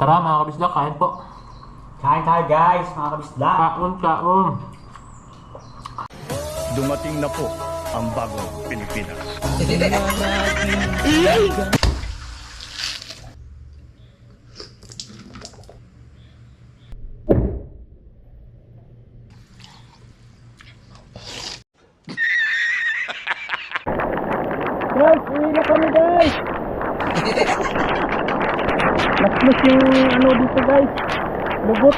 Tara mga kabisda, kain po. Kain tayo guys, mga kabisda. Kaon. Dumating na po ang bagong Pilipinas. Guys, uwi na kami guys. Mas yung ano dito guys. Lugot.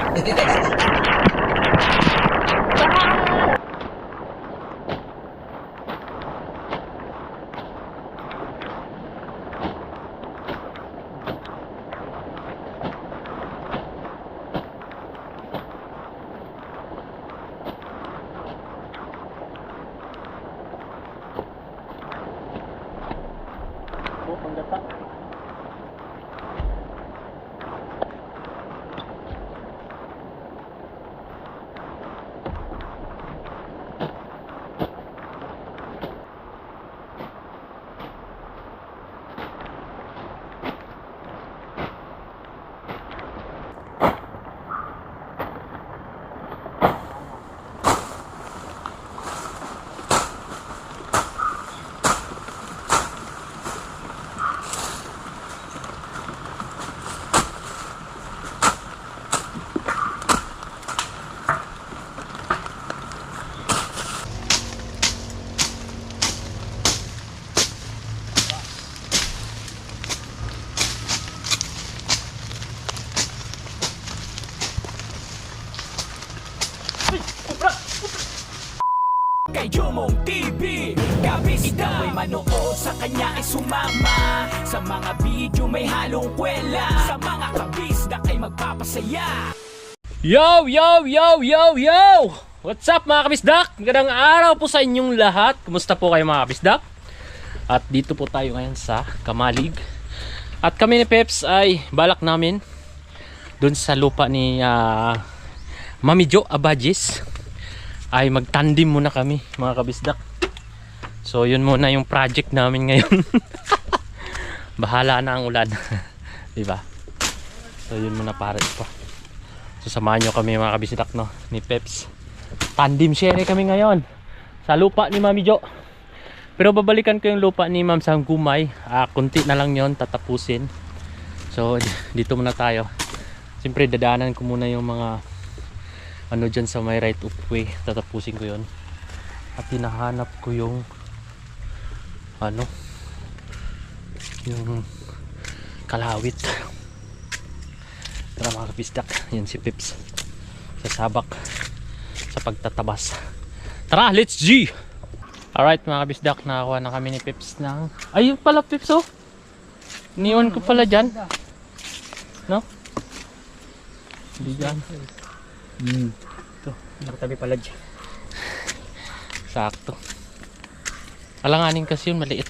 Kay Jomong TV, kabisda may manood sa kanya ay sumama. Sa mga video may halong kwela, sa mga kabisda ay magpapasaya. Yo! What's up mga kabisdak? Magandang araw po sa inyong lahat. Kumusta po kayo mga kabisdak? At dito po tayo ngayon sa Kamalig. At kami ni Peps ay balak namin doon sa lupa ni Mami Jo Abadjes ay magtandim muna kami mga kabisdak. So yun muna yung project namin ngayon. Bahala na ang ulan. Diba? So yun muna para ito. So samahan nyo kami mga kabisdak, no, ni Peps. Tandim share kami ngayon sa lupa ni Mami Jo. Pero babalikan ko yung lupa ni Ma'am Sanggumay. Kunti na lang yon tatapusin. So dito muna tayo. Siyempre dadaanan ko muna yung mga ano dyan sa may right of way. Tatapusin ko yon. At hinahanap ko yung ano, yung kalawit. Tara mga kabisdak, yan si Pips sa sabak sa pagtatabas. Tara, let's G! Alright mga kabisdak, nakakuha na kami ni Pips ng... Ayun pala Pips, oh! Niwan ko pala dyan, no? Hindi dyan. Ito, nakatabi pala dyan. Sakto. Alanganin kasi yun, maliit.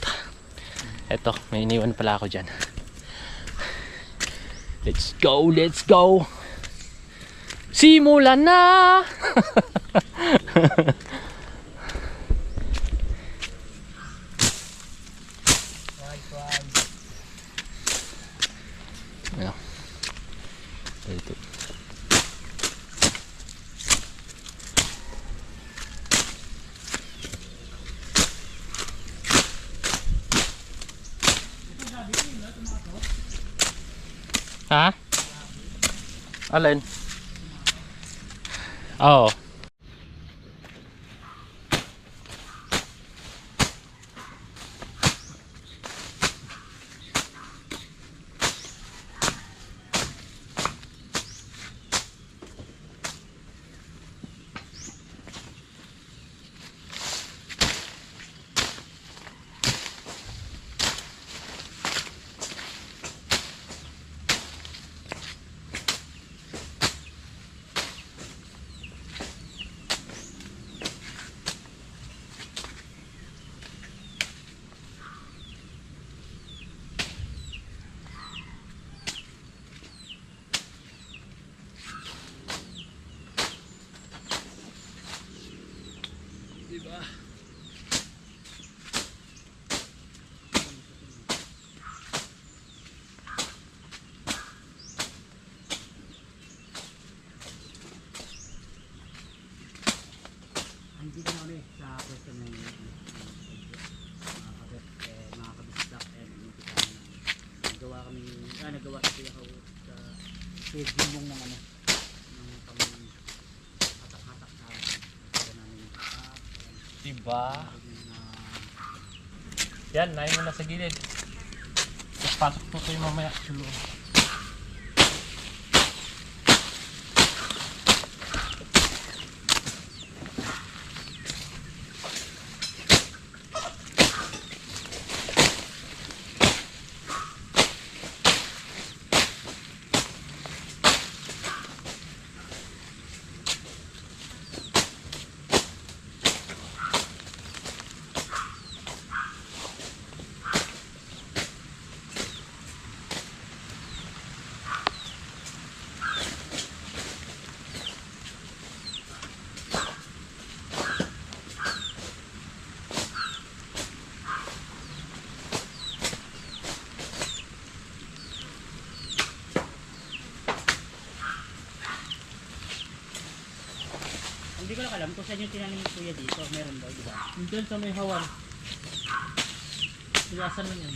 Eto, may iniwan pala ako dyan. Let's go! Simulan na! Ayan. Ito. Ha? Alin? Oo. ginagawa sa Kuya Kawo sa pagmumong ng ano ng pang-hatak-hatak na kaya namin Diba? Yan, nahin mo na sa gilid. Tapos pasok po kayo mamaya sa loob. Hindi ko lang alam kung saan yung tinanim ni Kuya dito. Meron daw, di ba? Diyan sa may hawan. Siyasan lang yan.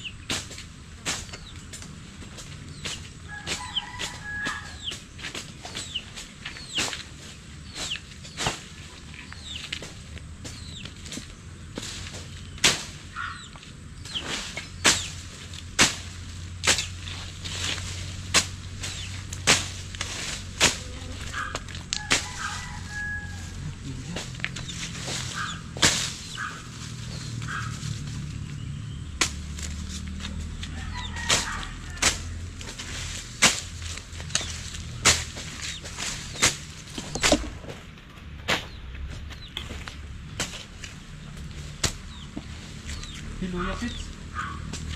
Luya Pits.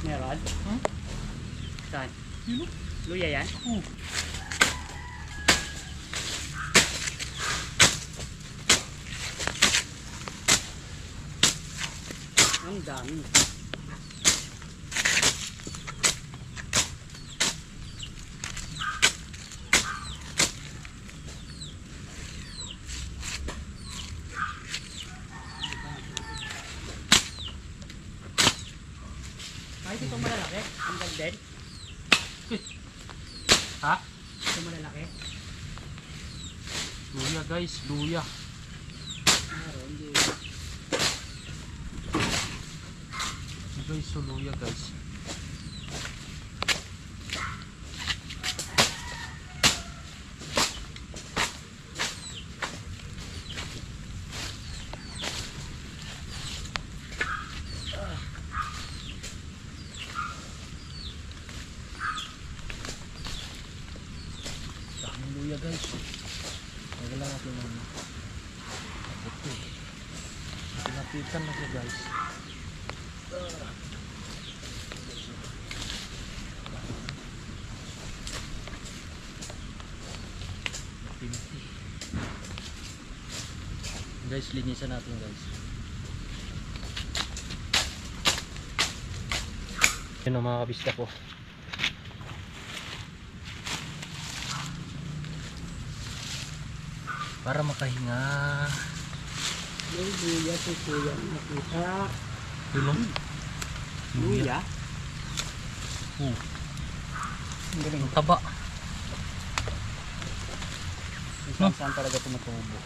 Meron? Huh? Saan? Sino? Luya yan? Oo. Ang dami. Kahit itong malalaki, ang gagden. Ha? Itong malalaki. Luya guys, luya. Meron, hindi. Guys, so luya guys. Daming luya guys. Wala lang natin ang ito. Pinapitan na siya guys. Guys, linisan natin guys. Yun ang mga kabista ko. Para makahinga. May luya si Kuya nakita. Tulong. Luya? Ang galing. Ang taba. Saan talaga tumutubo.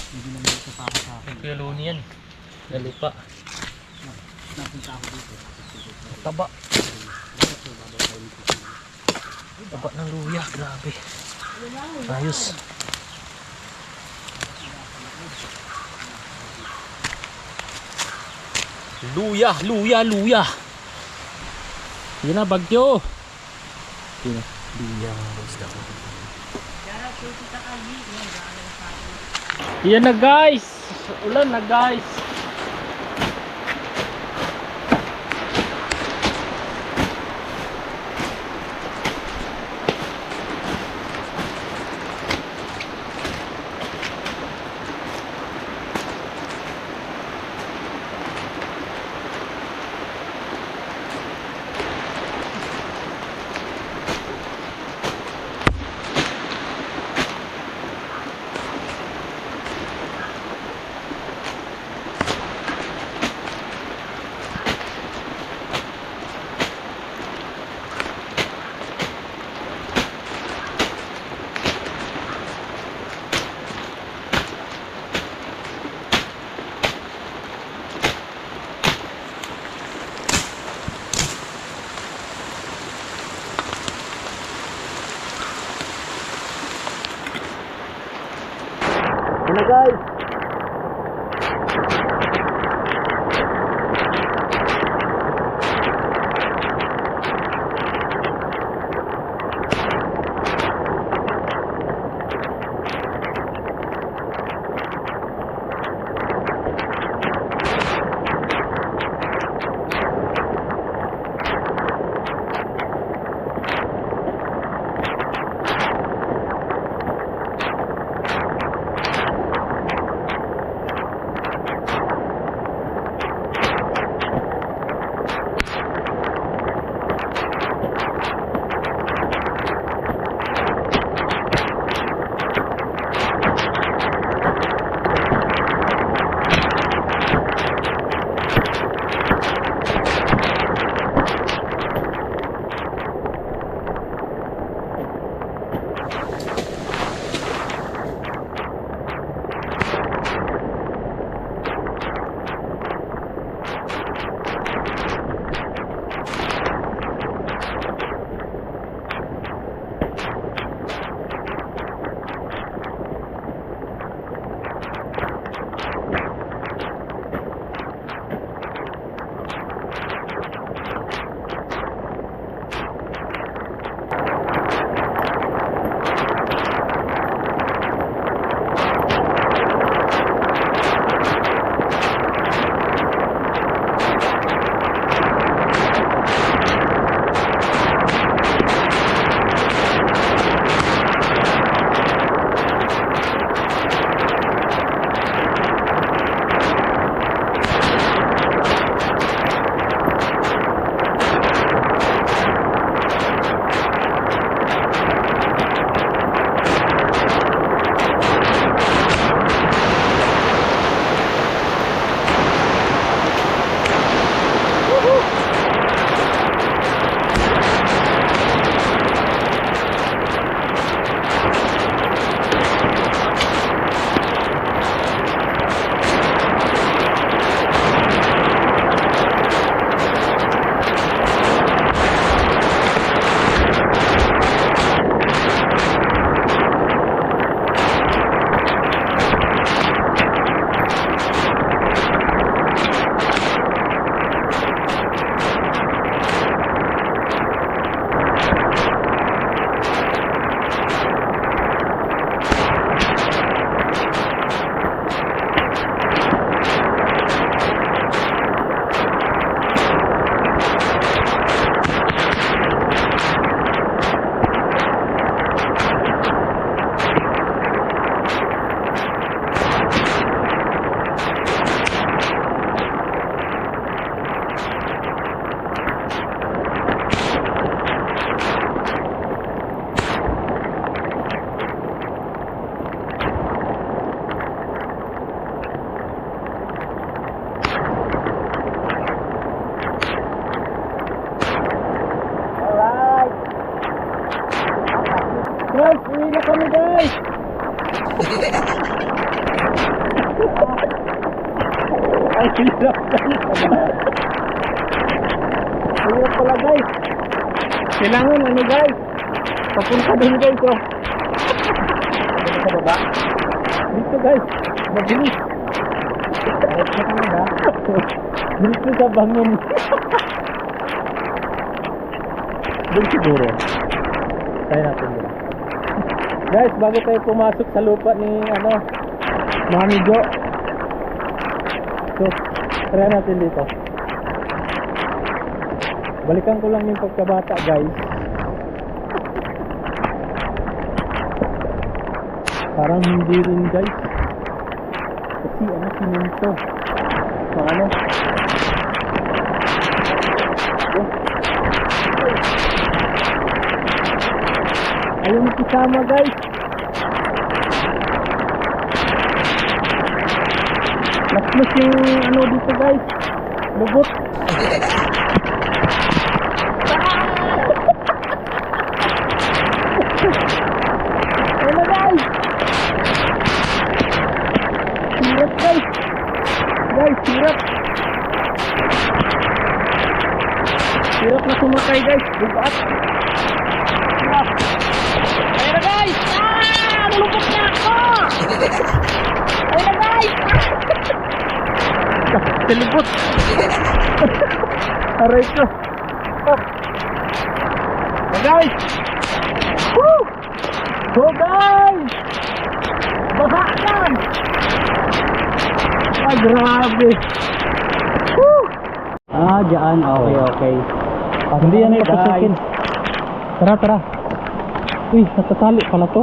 Hindi naman ito pa ako sa akin. Kaya luni yan. Nalupa. Napunta ako dito. Taba. Taba ng luya. Grabe. Ayos. Luya, luya, luya. Yan na, bagyo. Yan na, luya mga basta ko. Yan na guys. Ulan na guys. Yan na guys. Guys, uwi na kami guys! Ay, hirap guys! Hirap pala guys! Kailangan ano guys? Papunta din guys oh! Dito sa baba? Dito guys! Mabilis! Kahit na kami ha? Dito sa bangon! Doon siguro. Try natin dito. Guys, bago tayo pumasok sa lupa ni Mami Jo. So, try natin dito. Balikan ko lang yung pagkabata, guys. Parang hindi rin, guys. Kasi simento. Paano? Ayaw makisama guys. Mas yung dito guys. Lubot. Ano guys? Hirap guys. Guys, hirap. Hirap na sumakay guys. Bugat. Ayan na guys! Nalupot na ako! Silipot. Aray ko. Oh. So guys. Woo! So guys. Basa yan. Ay, grabe. Woo! Ah, dyan. Okay, okay. Hindi yan ay papasukin. Tara, tara. Uy, natatali pala to.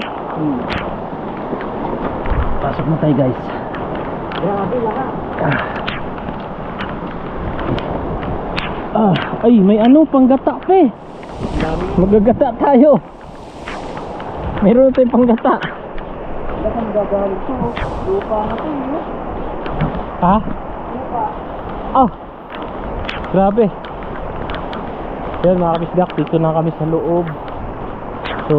Pasok na tayo guys. Grabe lahat. Ay, may ano, panggata pa eh. Magagata tayo. Mayroon tayong panggata. Wala kang gagalit to. Lupa na to eh. Ha? Lupa. Oh! Grabe. Yan mga kabisdak, dito na kami sa loob. So,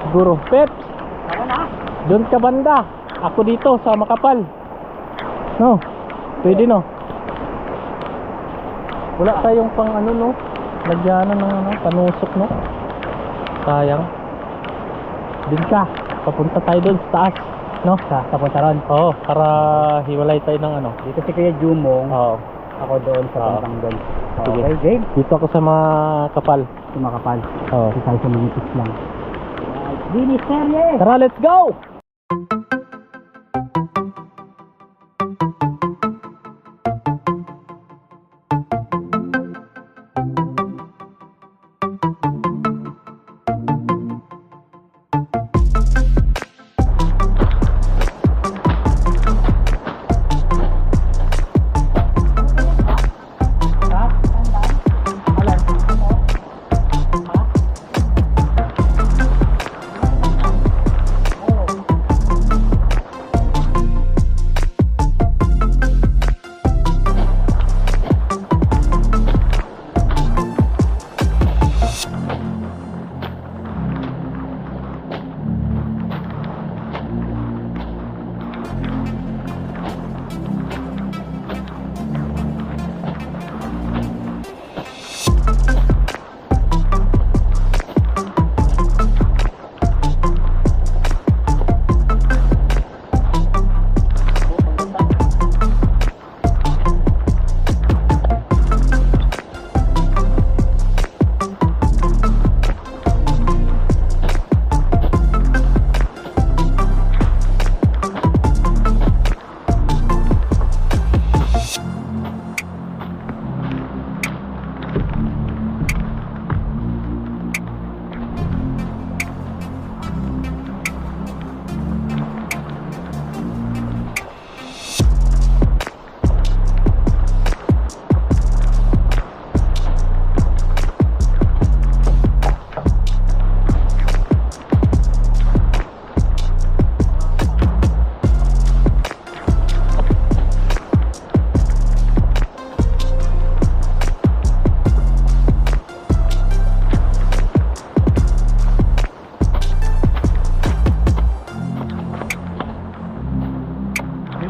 siguro, Peps, Ako na. doon ka banda. Ako dito sa Makapal. No? Pwede no? Wala tayong pang ano no? Lagyanan ng ano, panusok no? Sayang. Doon ka. Papunta tayo doon sa taas. No? Sa Tapuntaran. Oo, para hiwalay tayo ng ano. Dito si Kuya Jumong. Oo. Ako doon sa Oo. bandang doon. Sige. Okay, game. Dito ako sa Makapal. Sumakapal. Oo. Kasi tayo sa manipis lang. Dinis serye! Tara, let's go!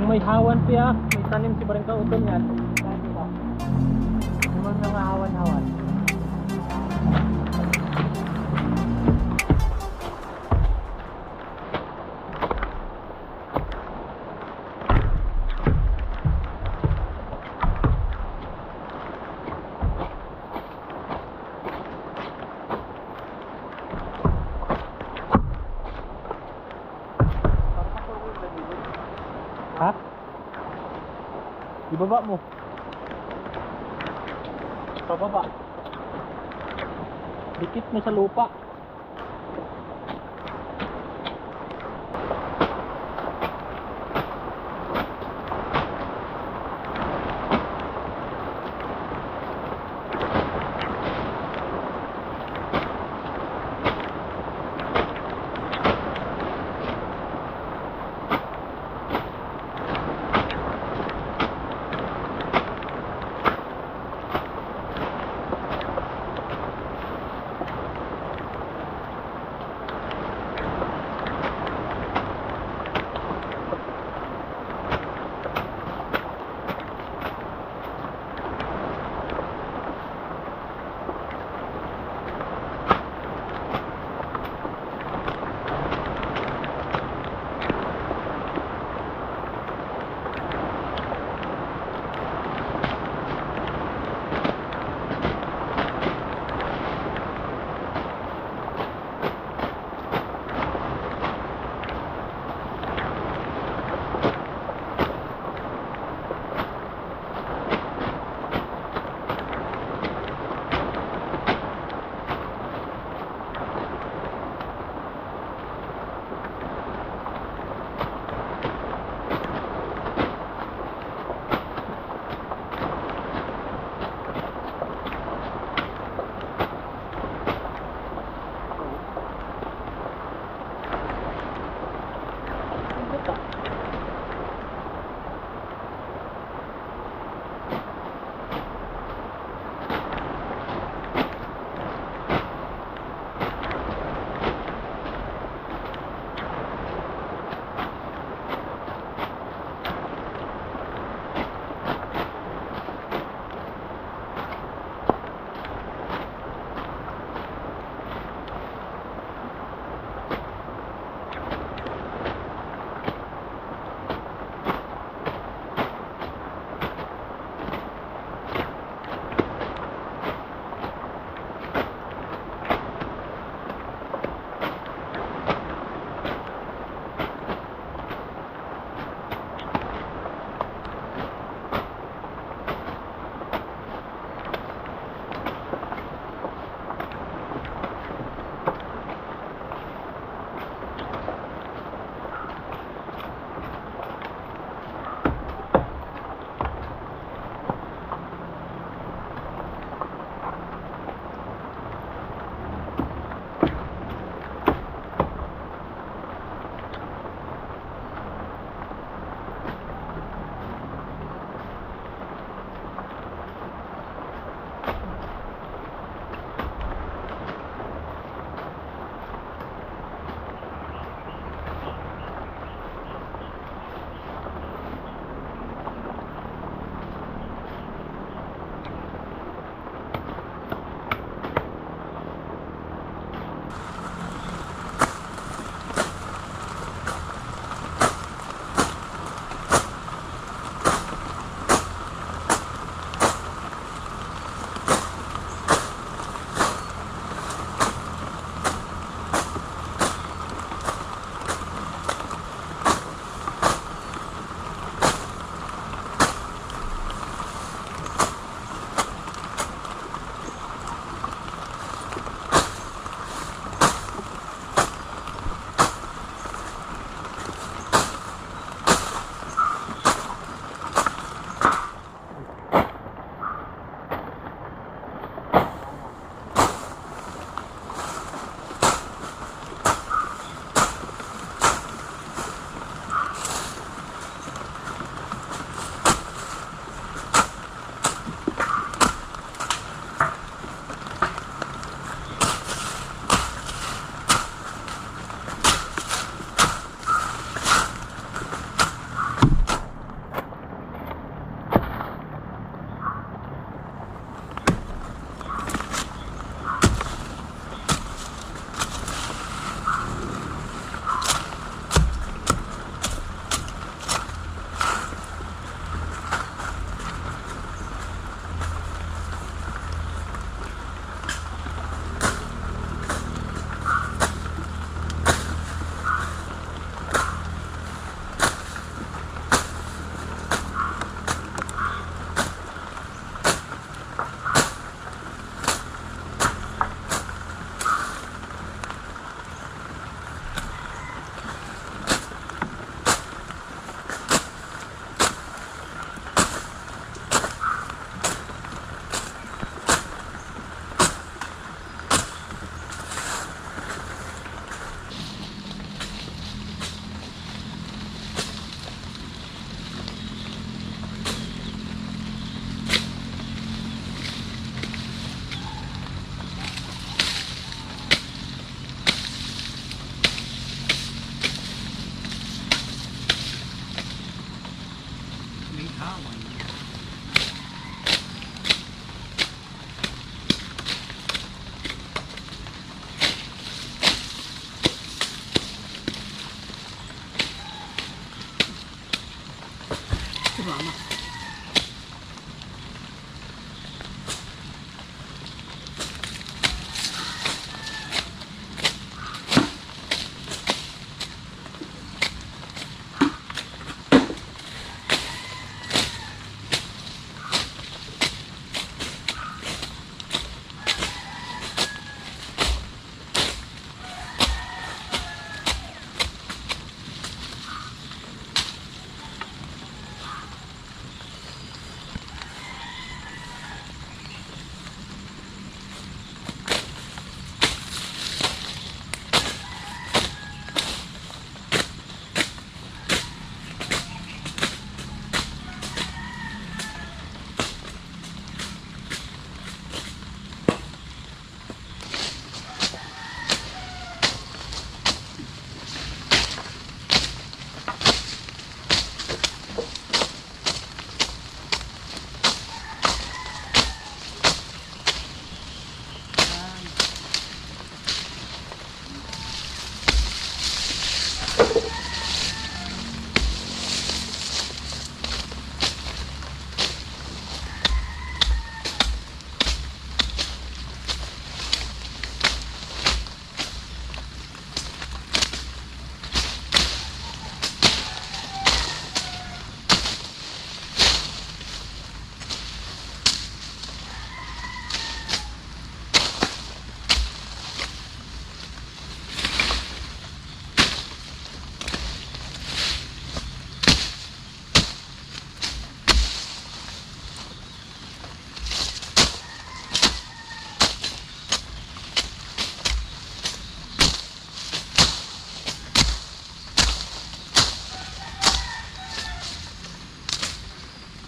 May hawan siya, may tanim si Barangka Utol yan. Yung mga hawan-hawan. Ha? Ibaba mo. Pababa. Dikit mo sa lupa.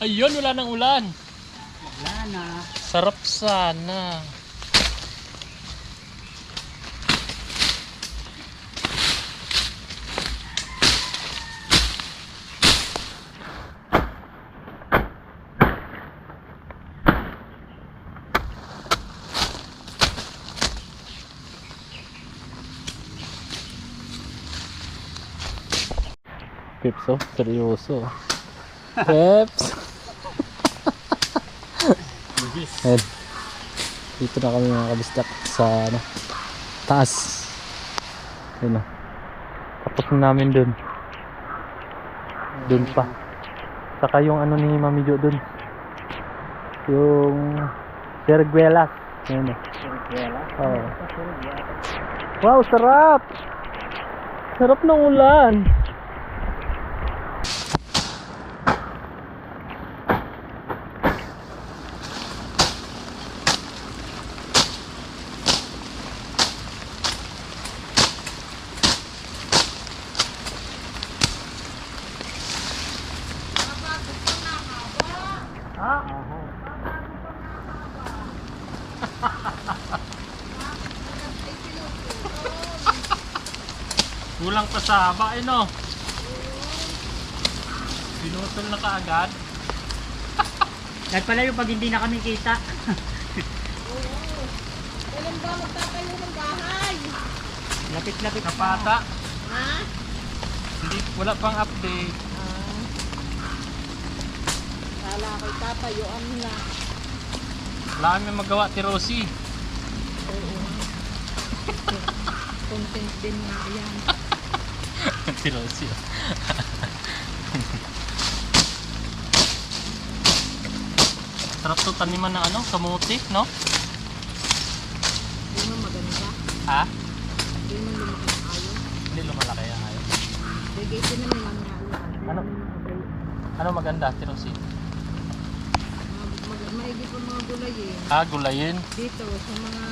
Ayun, wala nang ulan. Wala na. Sarap sana. Peps, oh, seryoso. Peps. Ayan. Dito na kami mga kabisdak sa ano, taas. Ayan, oh. Tapos na namin dun. Dun pa. Saka yung ano ni Mami Jo dun. Yung Serguelas. Ayan, oh. Oh. Wow, sarap! Sarap ng ulan. Kulang pa sa haba, eh, no? Pinutol na kaagad. Kahit pala yung pag hindi na kami kita. Kailan ba magtatayo ng bahay? Lapit-lapit Kapata. Ha? Hindi, wala pang update. Kala ko'y tatayuan na. Wala kami magawa, ti Rosie. Content din nga yan. Ti Rosie. Sarap to taniman ng ano, kamuti, no? Hindi mo maganda. Ha? Hindi mo lumaki ng ayaw. Hindi lumalaki yan ngayon. Bigay ko naman lang nga Ano? Ano maganda, ti Rosie? Maigi pa mga gulay eh. Ah, gulayin. Dito sa mga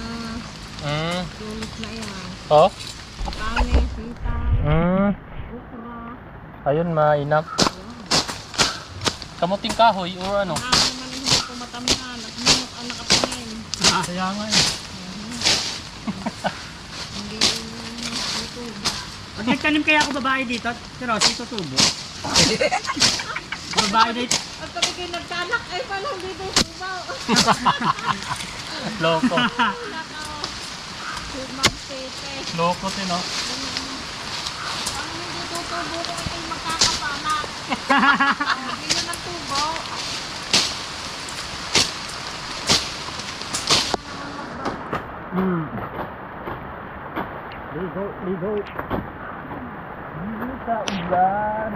tulos na yan. Oh? Kame, sitaw, okra. Ayun, mainap. Kamuting kahoy o ano? Marami naman hindi po matamihan at munok ang nakatingin. Kaya nga eh. Hindi ito. Pag nagtanim kaya ako babae dito, pero si tutubo. Babae dito. At kami kayo nagtanak, ay pala dito sumaw. Loko. Nakaw. Sumang tete. Loko din, no? Ang hindi tutubo ko ay magkakapanak. Hindi yun ang tubo. Ligo, ligo. Sa ulan.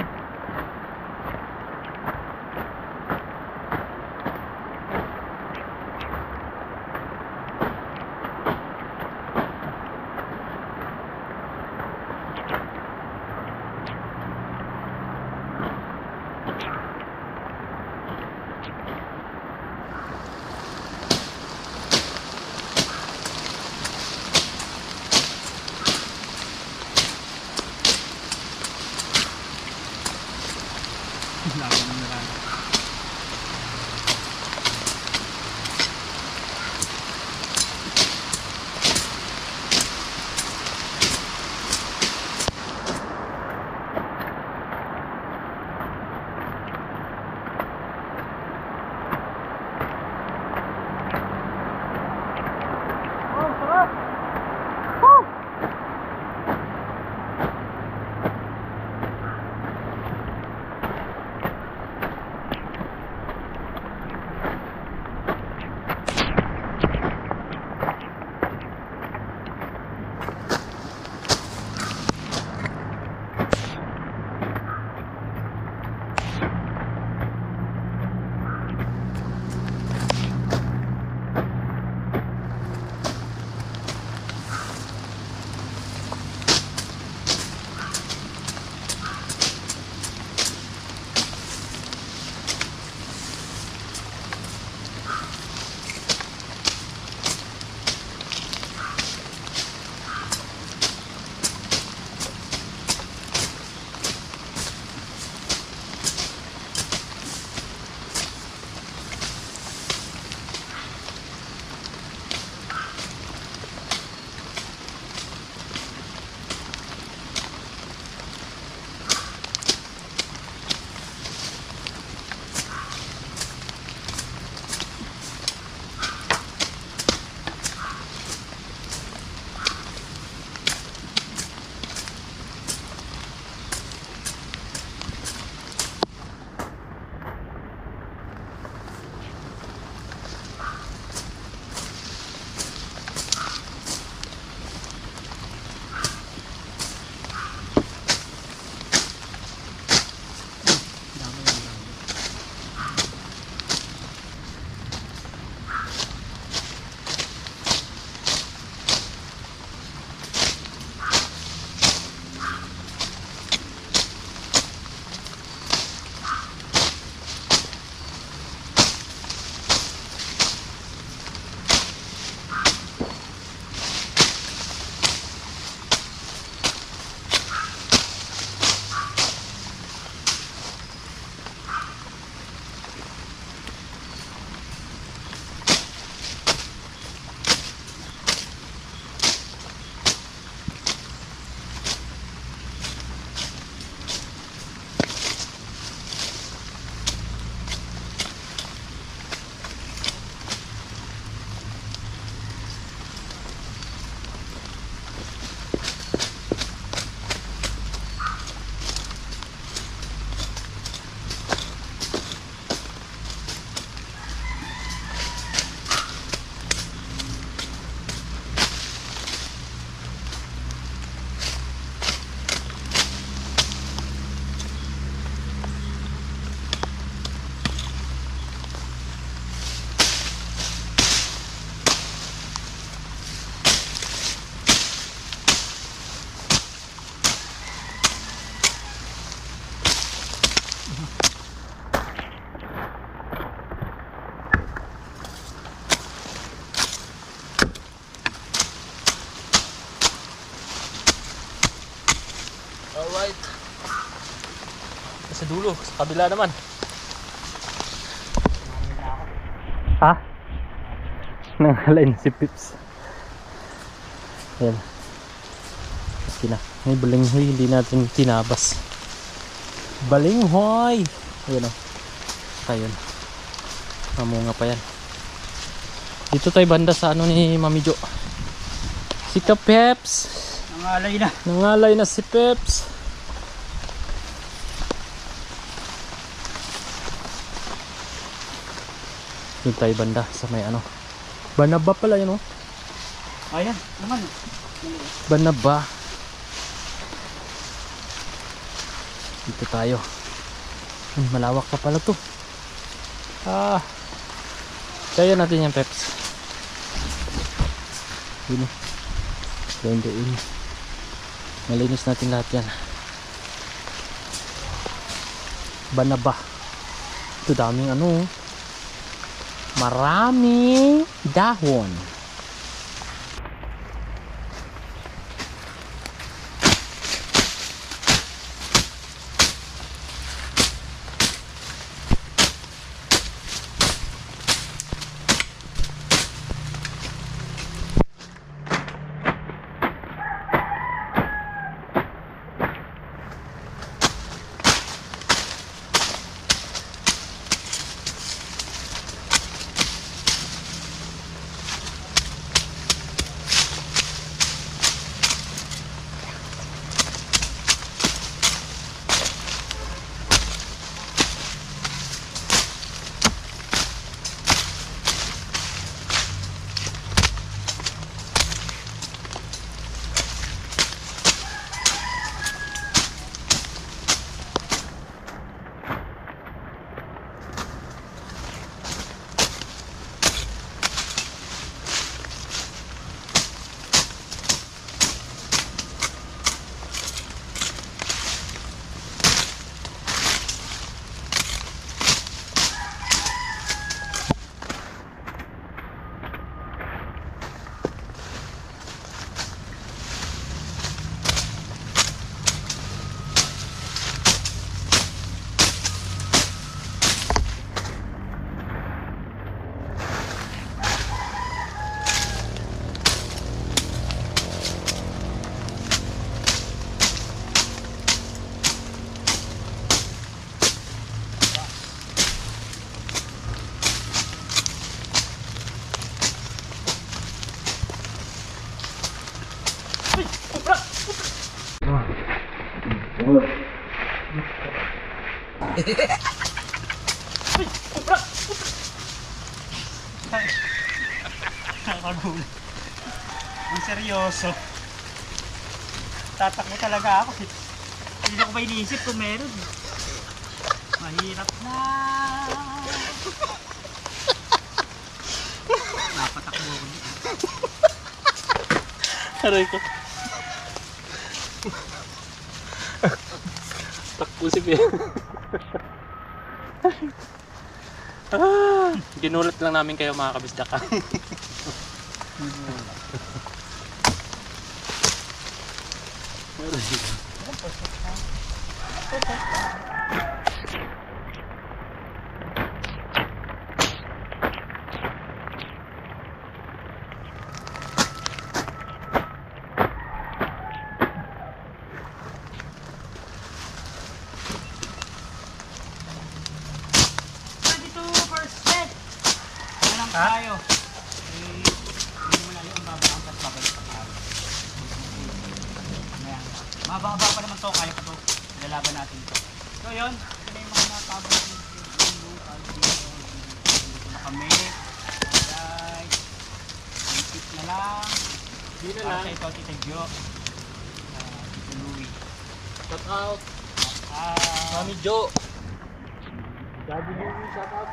Alright. Sa dulo, sa kabila naman. Ha? Nangalain si Pips. Ayan. Okay na. May balinghoy, hindi natin tinabas. Balinghoy! Ayan o. basta yun. Mamunga pa yan. Dito tayo banda sa ano ni Mami Jo. Si Peps. Nangalay na. Nangalay na si Peps. Doon tayo banda sa may ano. Banaba pala yun, oh. Ayan, naman. Banaba. Dito tayo. Malawak pa pala to. Kaya natin yung Peps. Yun. Doon. Malinis natin lahat yan. Banaba. Ito daming ano. Maraming dahon. Nakakagulat. Ang seryoso. Tatakbo talaga ako. Hindi ko pa iniisip kung meron. Mahirap na. Napatakbo ko dito. Aray ko. Takbo si Pia. Ginulat lang namin kayo mga kabisdak. Tayo. Hindi mo na yung babangkas babalik pa tayo. Mababa pa naman to, kaya pa to. Lalaban natin to. So yun, ito na yung mga natabang dito na kami. Alright. Tip na lang. Di na Para lang. sa ito, Tita Jo. Tita Louie. Shout out. Mami Jo. Daddy Louie, shout out.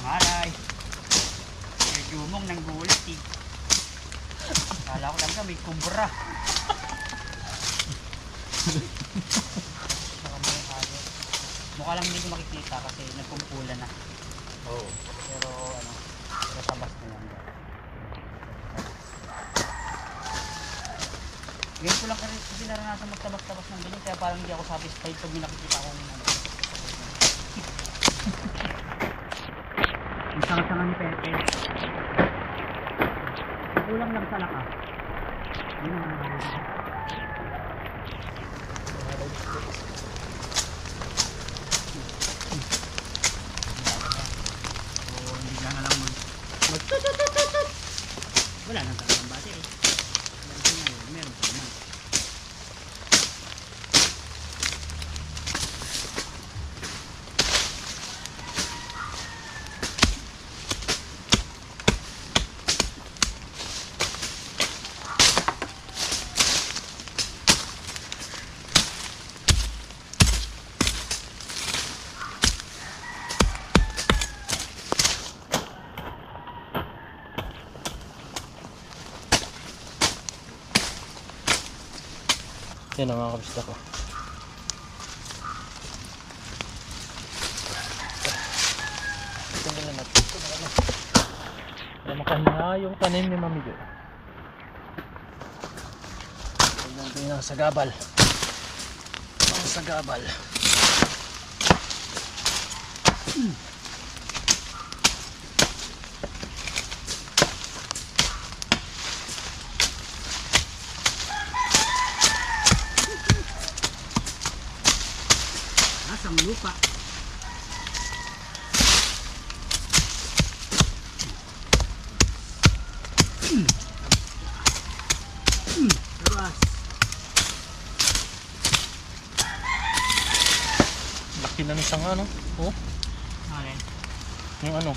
Alay. May jumong ng gulat eh. Kala ko talaga may kumbra. Mukha lang hindi ko makikita kasi nagkumpulan na. Oo. Pero ano, pero tabas na yan. Ngayon ko lang kasi naranasan magtabas-tabas ng ganyan kaya parang hindi ako satisfied pag may nakikita akong ano. Ang sanga-sanga ni Pepe. Kulang lang sa laka. Yun ang O hindi ka na lang mag-tututututut. Wala nang talagang battery. Meron pa naman. Yan ang mga kabisda ko. Tanggalin natin. Para makahinga yung tanim ni Mami Jo. Tignan ko yung sagabal. Ang sagabal. Asang lupa. Terus. Laki na isang ano. Oh, Alin? yung ano.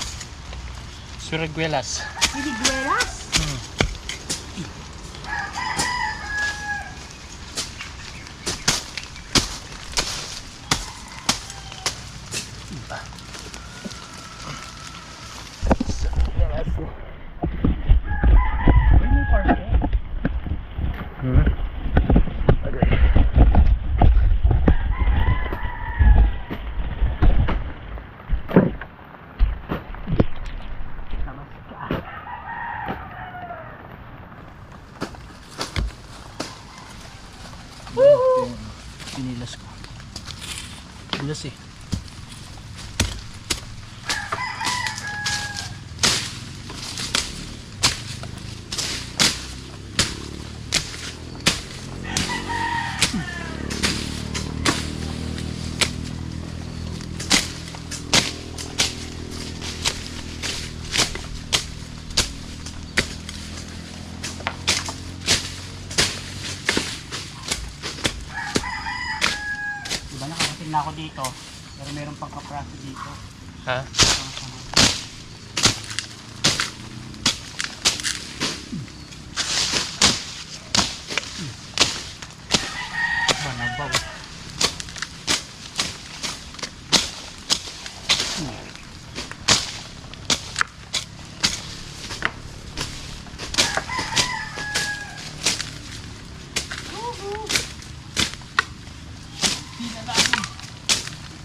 Suriguelas. Siniguelas? May parke. Labas ka. Pinilas ko. Pinilas eh. Diba nakakating na ako dito. Pero meron pang kapraso dito. Ha? Manabaw.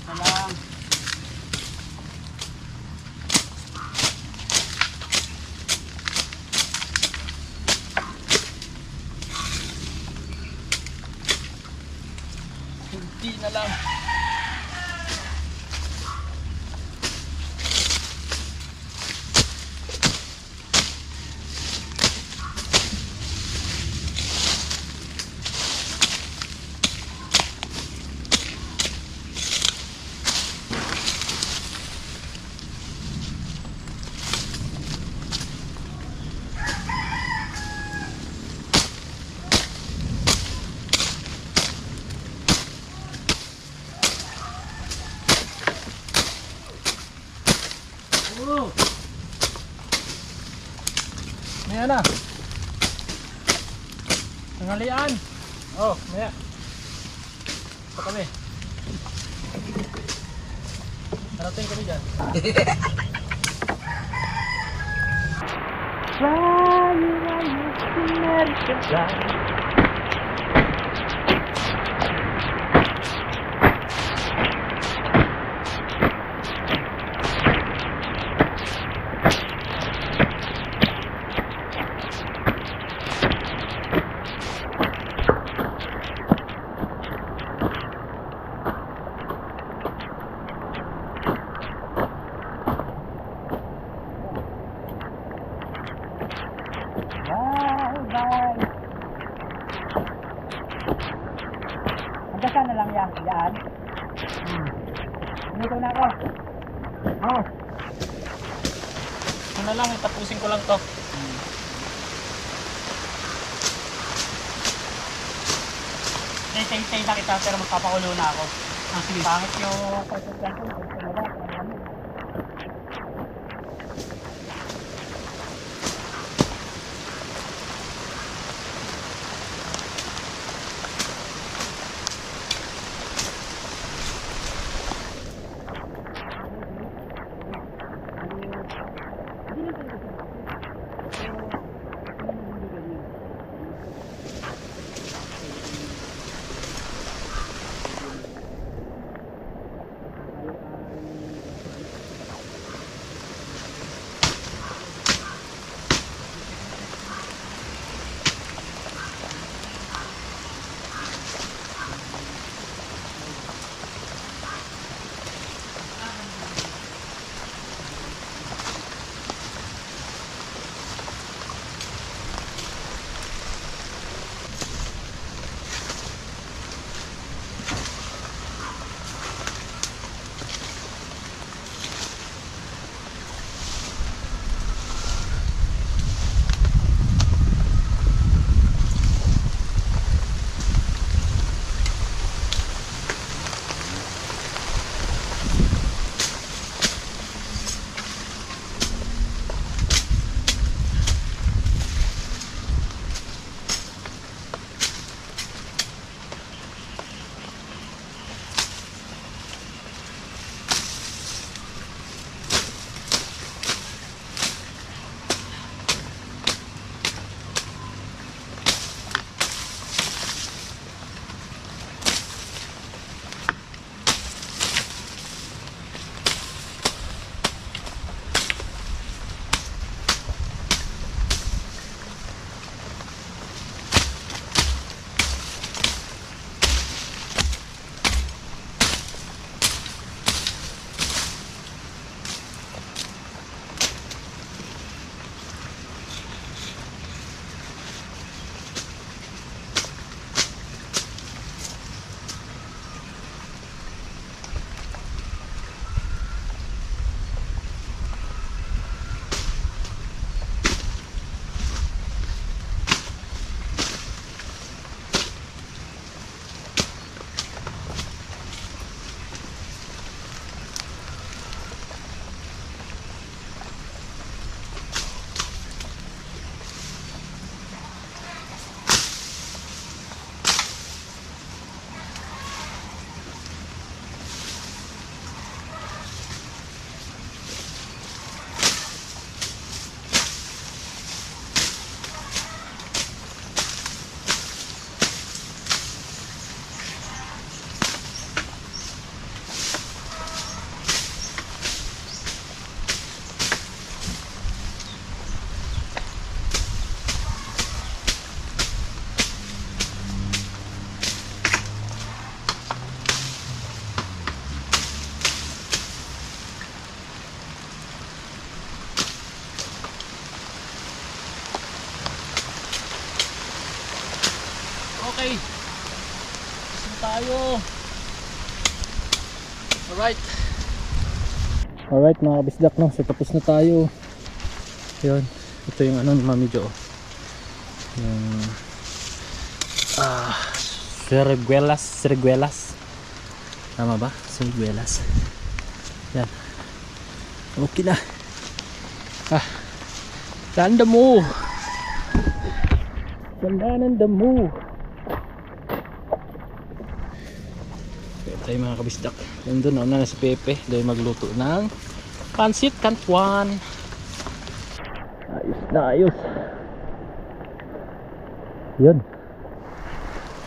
Ito lang. Hindi na lang. Oh! Maya na. Tanghalian. Oh, maya. Ito kami. Harating kami dyan. saan na lang yan? Yan. Dito na ako. Oh. Ito na lang, tapusin ko lang to. Tay na kita pero magpapakulo na ako. Sige. Pangit yung pagkakyan ko. Okay. Tapos na tayo. Alright. Alright mga kabisdak, no? So tapos na tayo. Yun. Ito yung ano ni Mami Jo. Yung Siriguelas. Tama ba? Siriguelas. Yan. Okay na. Tanda mo. Tandaan mo. Okay, tayo mga kabisdak. Nandun na si Pepe. Dahil magluto ng pansit cantuan. Ayos na ayos. Yun.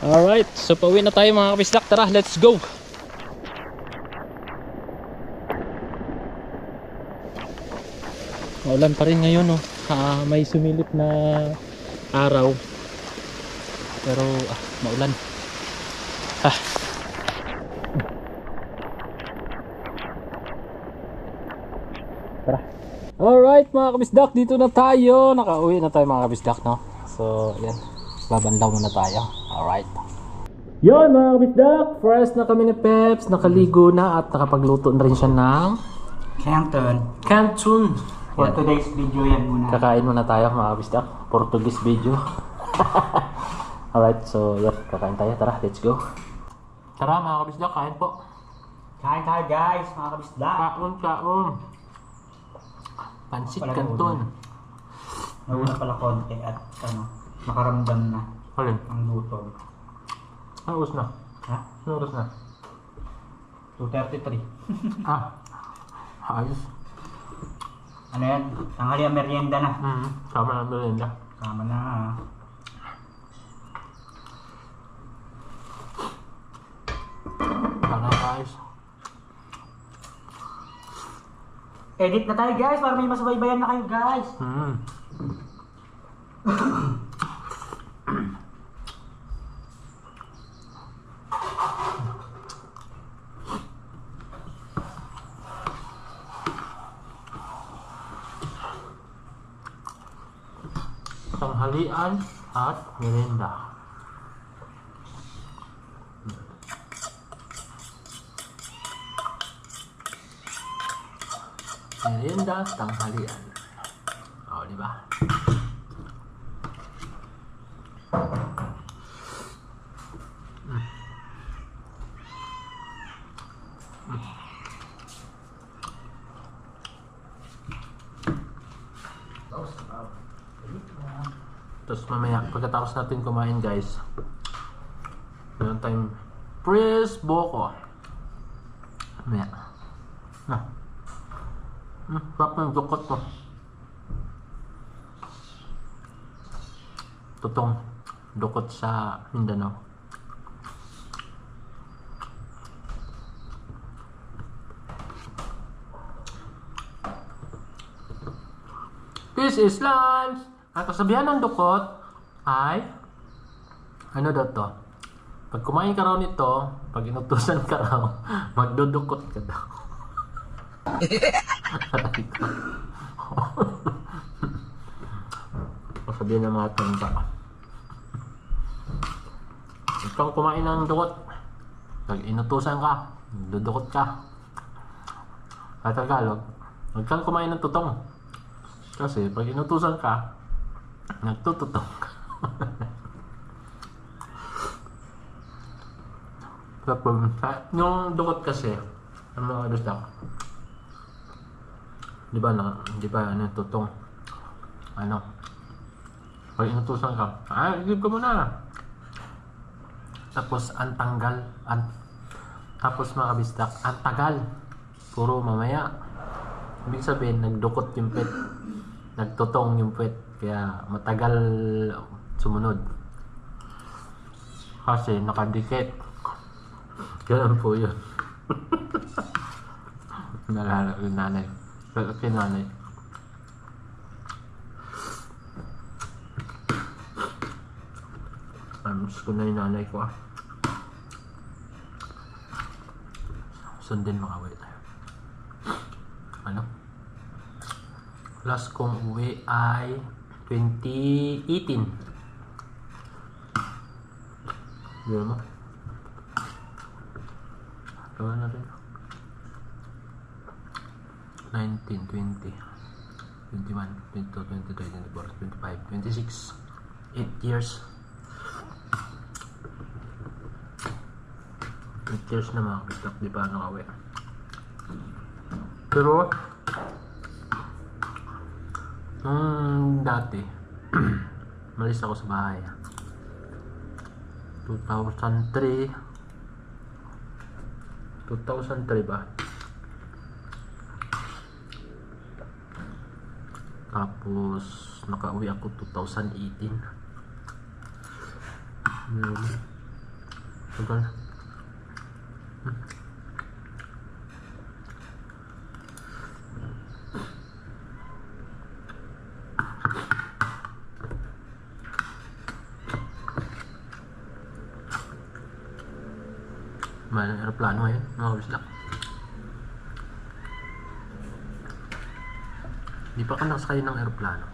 Alright. So pauwi na tayo mga kabisdak. Tara, let's go. Maulan pa rin ngayon, no? May sumilip na araw. Pero maulan. Tara. Alright mga kabisdak, dito na tayo. Nakauwi na tayo mga kabisdak, no? So, yan. Babanlaw muna tayo. Alright. Yon mga kabisdak, fresh na kami ni Peps, nakaligo na at nakapagluto na rin siya ng Canton. Canton. For today's video yan muna. Kakain muna tayo mga kabisdak, Portuguese video. Alright, so yan, kakain tayo. Tara, let's go. Tara mga kabisdak, kain po. Kain tayo guys, mga kabisda. Kaon. Pansit Pala Canton. Nauna pala konti at nakaramdam na Alin? ang luto. Ano oras na? Ha? Ano oras na? 2:33. Ayos. Ano yan? Tanghali ang merienda na. Sama na merienda. Tama na. Tara guys. Edit na tayo guys para may masubaybayan na kayo guys. Tanghalian at merienda. Merienda, tanghalian. Oh, di ba? Tapos mamaya, pagkatapos natin kumain guys, meron tayong Press Boko. Mamaya. Sarap ng dukot to. Tutong dukot sa Mindanao. This is lunch! Ang kasabihan ng dukot ay ano daw to? Pag kumain ka raw nito, pag inutusan ka raw, magdudukot ka daw. Kasabihan ng mga tanda. Ikaw kumain ng dukot, pag inutusan ka, magdudukot ka. Sa Tagalog, huwag kang kumain ng tutong. Kasi pag inutusan ka, nagtututong ka. Yung dukot kasi, ang mga gusto, di ba ano tutong, ano, pag inutusan ka, igib ka muna. Tapos ang tanggal, tapos mga kabistak, ang tagal, puro mamaya. Ibig sabihin, nagdukot yung pet, nagtutong yung pet, kaya matagal sumunod. Kasi nakadikit. Ganun po yun. Nalala ko yung nanay. Kaya nanay. Miss ko na yung nanay ko Sundin mga wait. Ano? Last kong uwi ay 2018. Yun mo. Gawa na rin. 19, 20, 21, 22, 23, 24, 25, 26. 8 years. 8 years na mga kistak, di pa nakawi. Pero dati malis ako sa bahay 2003 ba, tapos nakauwi ako 2018. Tagal. May aeroplano ngayon, mga bisdak. Di pa ka nakasakay ng aeroplano.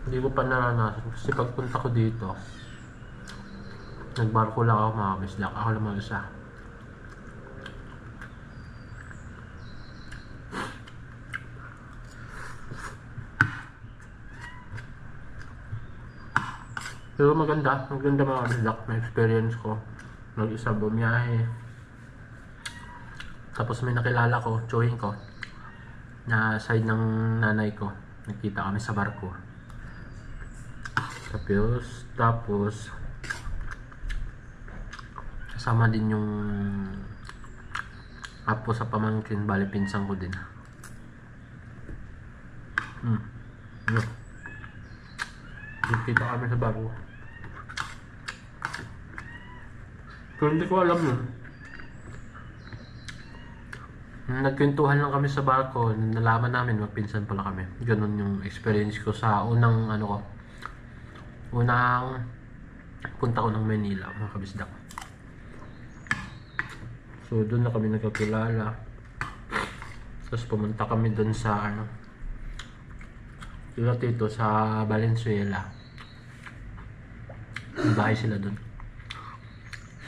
Hindi ko pa naranasan kasi pagpunta ko dito, nagbarko lang ako mga kabisdak. Ako lang mag-isa. Pero maganda mga kabisdak na experience ko. Mag-isa bumiyahe. Tapos may nakilala ko, chewing ko, na side ng nanay ko. Nakita kami sa barko. Tapos kasama din yung apo sa pamangkin, bali pinsan ko din. Yun. Nakita kami sa barko. Pero hindi ko alam yun. Nagkwentuhan lang kami sa barko, nalaman namin magpinsan pala kami. Ganun yung experience ko sa unang punta ko ng Manila, mga kabisdak. So doon na kami nagkakilala. Tapos pumunta kami doon sa dito sa Valenzuela. May bahay sila doon.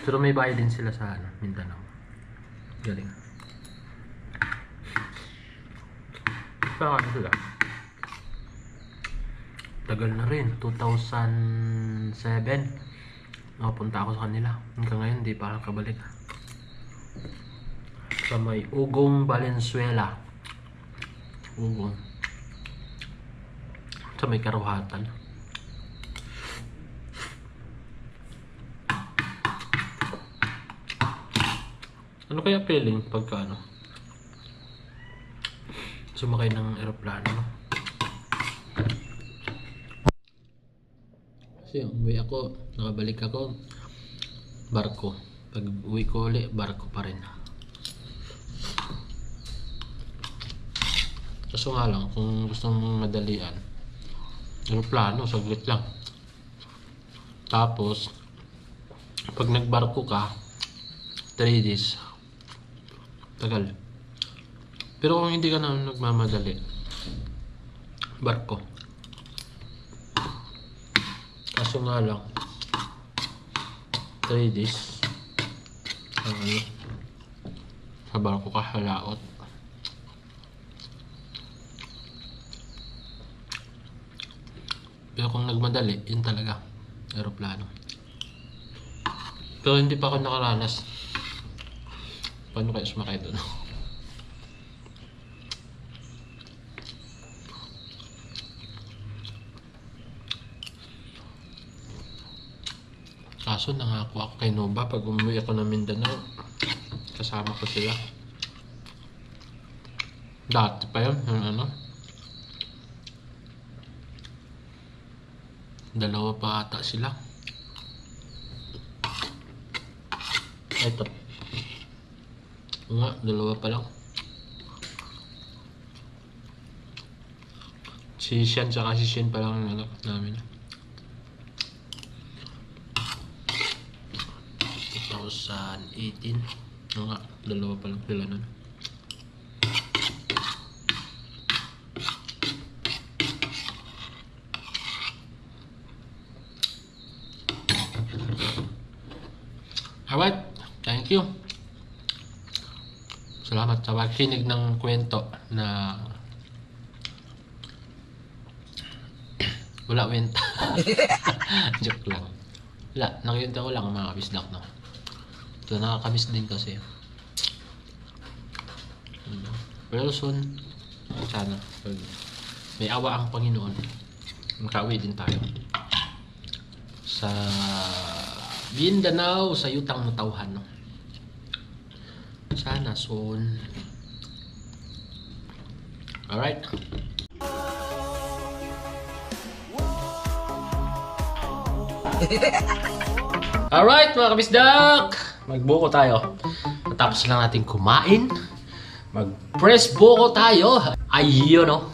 Pero may bahay din sila sa Mindanao. Galing. Saan sila? Tagal na rin, 2007 nakapunta ako sa kanila. Hanggang ngayon di pa nakabalik. Sa may Ugong, Valenzuela. Ugong. Sa may Karuhatan. Ano kaya feeling pagka sumakay ng eroplano, no? Kasi umuwi ako, nakabalik ako, barko. Pag uwi ko ulit, barko pa rin. Kaso nga lang, kung gusto mong madalian, eroplano, saglit lang. Tapos, pag nagbarko ka, 3 days. Tagal. Pero kung hindi ka na nagmamadali, barko. Kaso nga lang, 3 days. Sa barko ka halaot. Pero kung nagmadali, yun talaga, aeroplano. Pero hindi pa ako nakaranas. Paano kaya sumakay doon? Kaso nangako ako kay Nova pag umuwi ako ng Mindanao, kasama ko sila. Dati pa yun, yung dalawa pa ata sila. Ito. Nga, dalawa pa lang. Si Sian tsaka si Shin pa lang namin. 2018. Nga, dalawa pa lang sila nun. Alright, thank you. Salamat sa pakikinig ng kwento na wala kwenta. Joke lang. Wala, nakikita ko lang ang mga kabisdak, no? Ito, nakakamiss din kasi. Pero soon, sana, pag may awa ang Panginoon, makauwi din tayo sa Mindanao, sa Yutang na Tauhan, no? Sana soon. Alright. Alright mga kabisdak, magbuko tayo. Natapos lang natin kumain. Mag-press buko tayo. Ayun, no?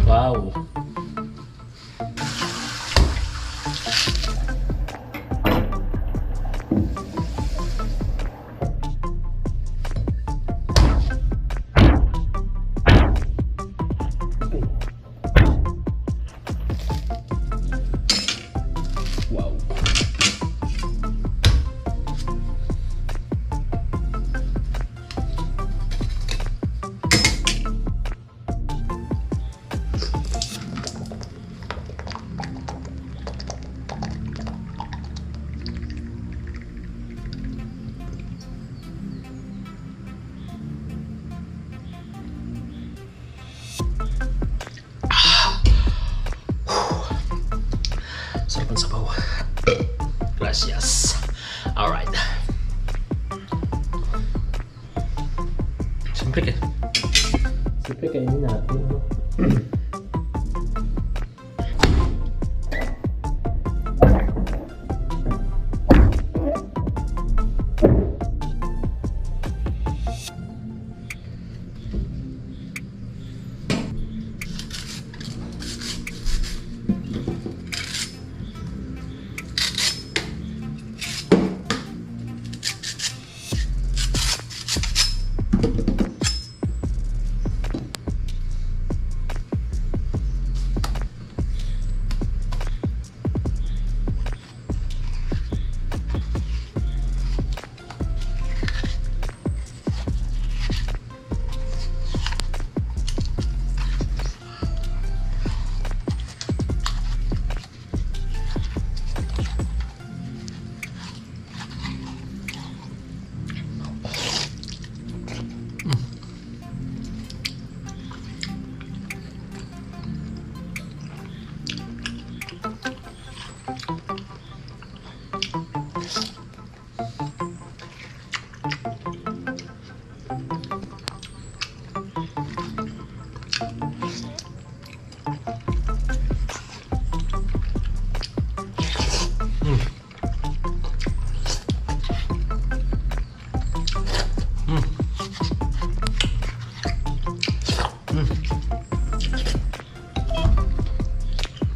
Wow. gracias. Alright. Siyempre kainin natin. No?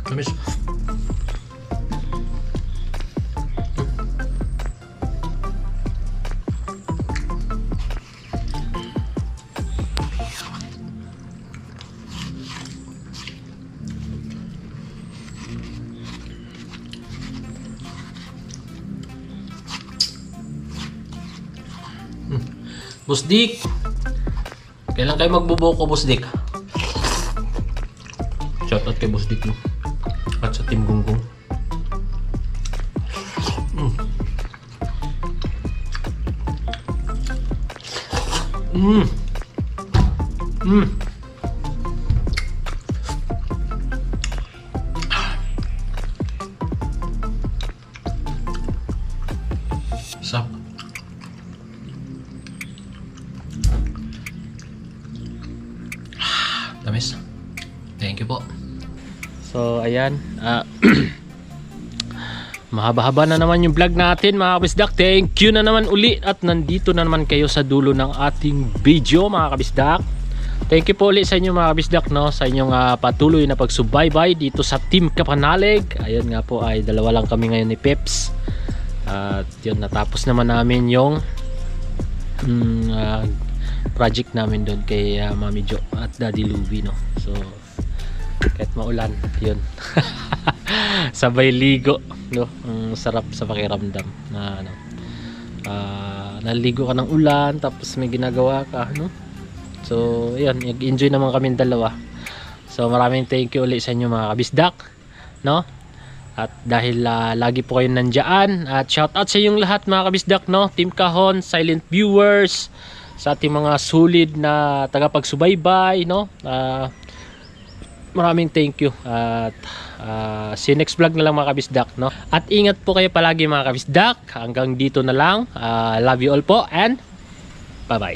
Tamis. Boss Dick, kailan kayo magbubuko, Boss Dick? Shoutout kay Boss Dick, no? At sa Team Gunggong. Sap. Tamis. Thank you po. So ayan, mahaba-haba na naman yung vlog natin mga kabisdak. Thank you na naman uli at nandito na naman kayo sa dulo ng ating video mga kabisdak. Thank you po ulit sa inyo mga kabisdak, no, sa inyong patuloy na pagsubaybay dito sa Team Kapanalig. Ayun nga po ay dalawa lang kami ngayon ni Peps. At yun, natapos naman namin yung project namin doon kay Mami Jo at Daddy Luby, no. So kahit maulan, yun. Sabay ligo, no. Ang sarap sa pakiramdam na ano, naligo ka ng ulan tapos may ginagawa ka, no. So yun, nag-enjoy naman kami dalawa. So maraming thank you ulit sa inyo mga kabisdak, no. At dahil lagi po kayo nandiyan, at shout out sa inyong lahat mga kabisdak, no. Team Kahon, silent viewers, sa ating mga solid na tagapagsubaybay, no. Maraming thank you at see you next vlog na lang mga kabisdak, no. At ingat po kayo palagi mga kabisdak. Hanggang dito na lang. Love you all po and bye bye.